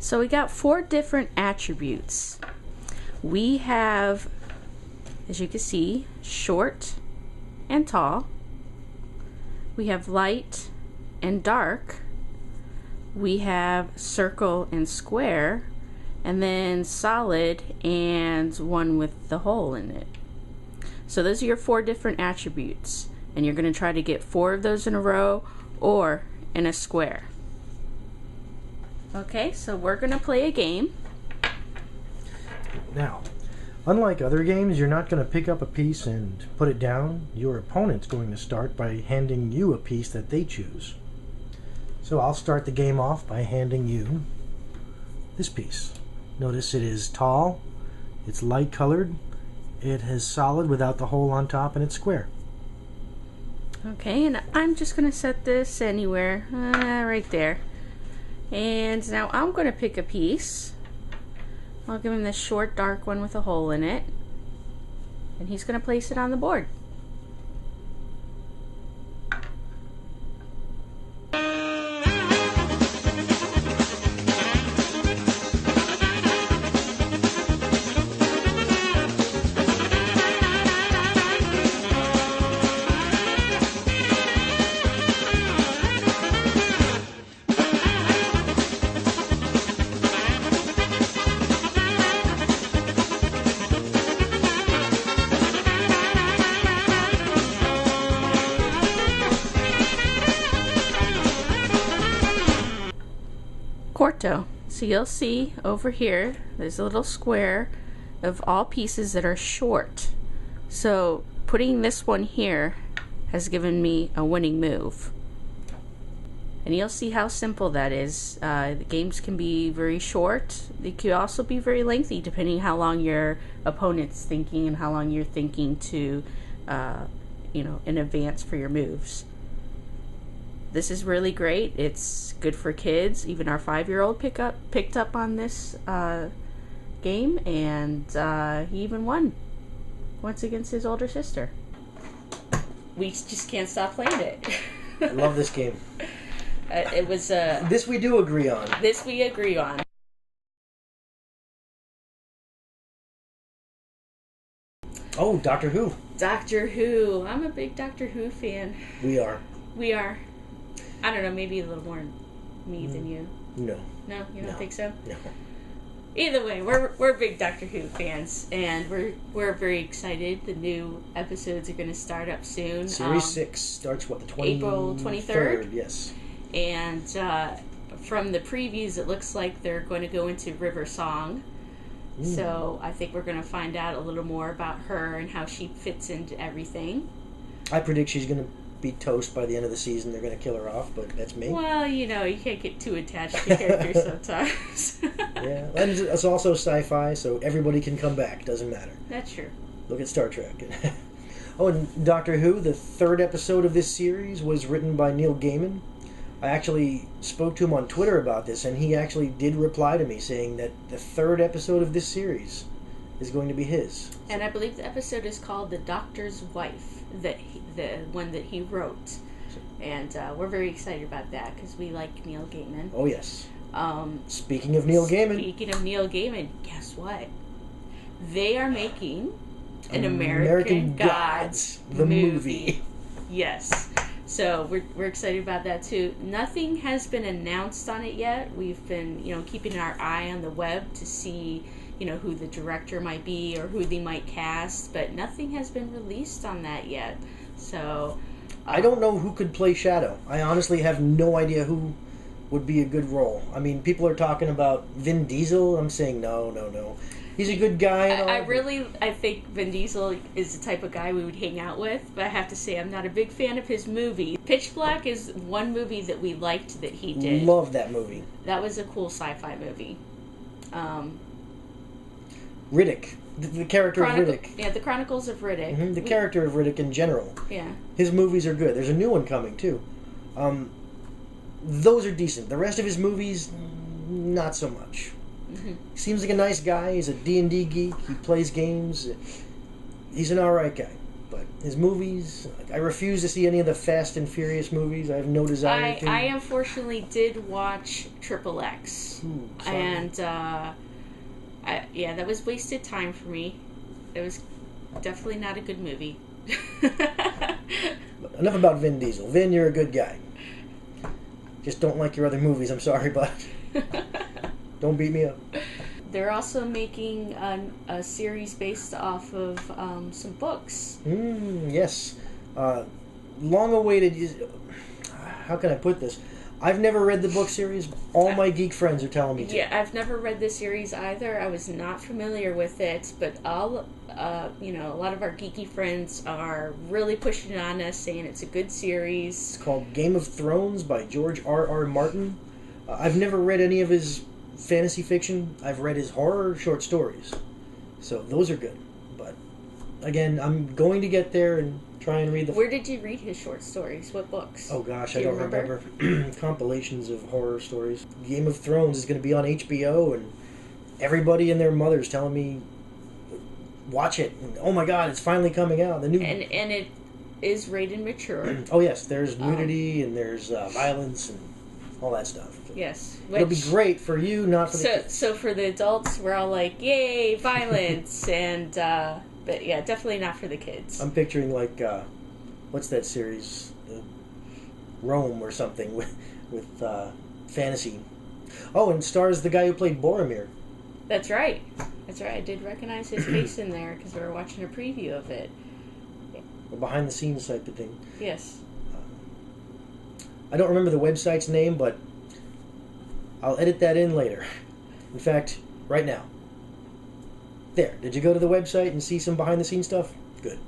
So we got 4 different attributes. We have, as you can see, short and tall. We have light and dark. We have circle and square. And then solid and one with the hole in it. So those are your 4 different attributes. And you're going to try to get 4 of those in a row or in a square. Okay, so we're going to play a game. Now, unlike other games, you're not going to pick up a piece and put it down. Your opponent's going to start by handing you a piece that they choose. So I'll start the game off by handing you this piece. Notice it is tall, it's light colored, it is solid without the hole on top, and it's square. Okay, and I'm just going to set this anywhere, right there. And now I'm going to pick a piece. I'll give him this short, dark one with a hole in it. And he's going to place it on the board. Quarto. So you'll see over here there's a little square of all pieces that are short. So putting this one here has given me a winning move. And you'll see how simple that is. The games can be very short. They could also be very lengthy depending how long your opponent's thinking and how long you're thinking to in advance for your moves. This is really great. It's good for kids. Even our 5-year-old picked up on this game, and he even won once against his older sister. We just can't stop playing it. I love this game. It was this we do agree on. This we agree on. Oh, Doctor Who. Doctor Who. I'm a big Doctor Who fan. We are. We are. I don't know, maybe a little more me than you. No. No, you don't think so? No. Either way, we're big Doctor Who fans, and we're very excited. The new episodes are going to start up soon. Series 6 starts what, the 23rd? April 23rd. Yes. And from the previews, it looks like they're going to go into River Song. So I think we're going to find out a little more about her and how she fits into everything. I predict she's going to be toast by the end of the season. They're going to kill her off, but that's me. Well, you can't get too attached to characters sometimes. Yeah, and it's also sci-fi, so everybody can come back. Doesn't matter. That's true. Look at Star Trek. Oh, and Doctor Who, the 3rd episode of this series was written by Neil Gaiman. I actually spoke to him on Twitter about this, and he actually did reply to me saying that the 3rd episode of this series is going to be his. And I believe the episode is called The Doctor's Wife, the one that he wrote. And we're very excited about that because we like Neil Gaiman. Oh, yes. Speaking of Neil Gaiman, guess what? They are making an American Gods the movie. Yes. So we're excited about that too. Nothing has been announced on it yet. We've been, keeping our eye on the web to see, who the director might be or who they might cast, but nothing has been released on that yet. So I don't know who could play Shadow. I honestly have no idea who would be a good role. I mean, people are talking about Vin Diesel. I'm saying no. He's a good guy and all. I think Vin Diesel is the type of guy we would hang out with, but I have to say I'm not a big fan of his movie. Pitch Black is one movie that we liked that he did. Love that movie. That was a cool sci-fi movie. Riddick. The character of Riddick. Yeah, the Chronicles of Riddick. Mm-hmm. The character of Riddick in general. Yeah. His movies are good. There's a new one coming, too. Those are decent. The rest of his movies, not so much. Mm-hmm. Seems like a nice guy. He's a D&D geek. He plays games. He's an alright guy. But his movies. I refuse to see any of the Fast and Furious movies. I have no desire to. I unfortunately did watch Triple X. Ooh, sorry. And, that was wasted time for me. It was definitely not a good movie. Enough about Vin Diesel. Vin, you're a good guy. Just don't like your other movies, I'm sorry, but don't beat me up. They're also making a series based off of some books. Yes. Long awaited. How can I put this? I've never read the book series. All my geek friends are telling me to. Yeah, I've never read the series either. I was not familiar with it, but a lot of our geeky friends are really pushing it on us, saying it's a good series. It's called Game of Thrones by George R.R. Martin. I've never read any of his fantasy fiction. I've read his horror short stories. So those are good. But again, I'm going to get there and try and read the... Where did you read his short stories? What books? Oh gosh, I don't remember. Compilations of horror stories. Game of Thrones is going to be on HBO, and everybody and their mother's telling me, watch it. And, oh my god, it's finally coming out. The new... And it is rated mature. Oh yes, there's nudity and there's violence and all that stuff. Yes. It'll be great for you, not for the kids. So for the adults, we're all like, yay, violence, and... But yeah, definitely not for the kids. I'm picturing like, what's that series? Rome or something with fantasy. Oh, and stars the guy who played Boromir. That's right. I did recognize his face in there because we were watching a preview of it. A behind the scenes type of thing. Yes. I don't remember the website's name, but I'll edit that in later. In fact, right now. There. Did you go to the website and see some behind-the-scenes stuff? Good.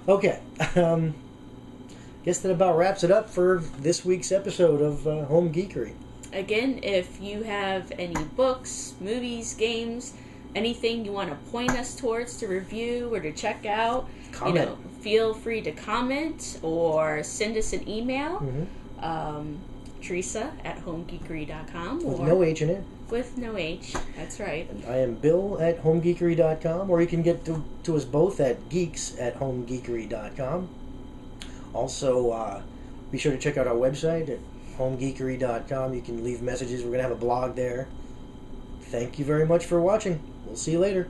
Okay. Guess that about wraps it up for this week's episode of Home Geekery. Again, if you have any books, movies, games, anything you want to point us towards to review or to check out, comment. Feel free to comment or send us an email. Mm-hmm. Teresa at homegeekery.com. With no H in it. With no H, that's right. I am Bill at homegeekery.com, or you can get to us both at geeks at homegeekery.com. Also, be sure to check out our website at homegeekery.com. You can leave messages. We're going to have a blog there. Thank you very much for watching. We'll see you later.